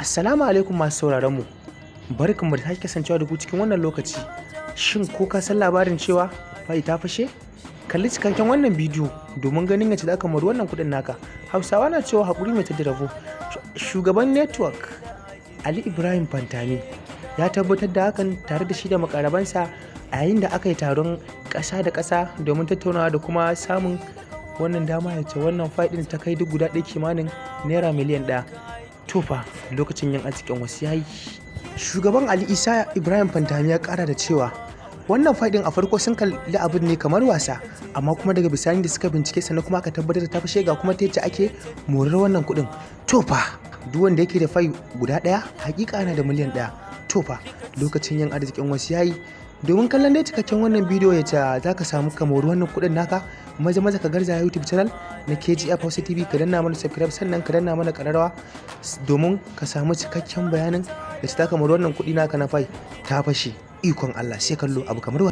Assalamu alaikum masu sauraron mu. Barkanmu da sake kasancewa da ku cikin wannan lokaci. Shin ko ka san labarin cewa fai ta fashe? Kalli cikakken wannan bidiyo domin ganin yadda za ka mori wannan kuɗin naka. Hausawa na cewa haƙuri mai ta rabo. Shugaban network Ali Ibrahim Fantami ya tabbatar da hakan tare da shi da makarabansa a yayin da aka yi taron ƙasa da ƙasa domin tattaunawa da kuma samun wannan dama ya ce wannan fai ɗin ta kai duk guda ɗaya kimanin naira miliyan 1. Tofa lokacin yin arzikin wasu yayi. Shugaban Ali Isa Ibrahim Fantami ya kara da cewa wannan faɗin a farko sun kalli abin ne kamar wasa, amma kuma daga bisani da suka bincike sannan kuma aka tabbatar da ta fashe ga kuma ta yadda ake morar wannan kuɗin. Tofa duk wanda yake da fai guda ɗaya hakika ana da miliyan 1. Tofa lokacin yin arzikin wasu yayi. Domin kallon dai cikakken wannan bidiyo ya ce za ka samu ka mori wannan kuɗin naka, maza ka garza YouTube channel na KGF Hausa TV, ka danna mana subscribe sannan ka danna mana ƙararrawa domin ka samu cikakken bayanin da ta ka mori wannan kuɗi naka na fai ta fashe. Ikon Allah sai kallo abu kamar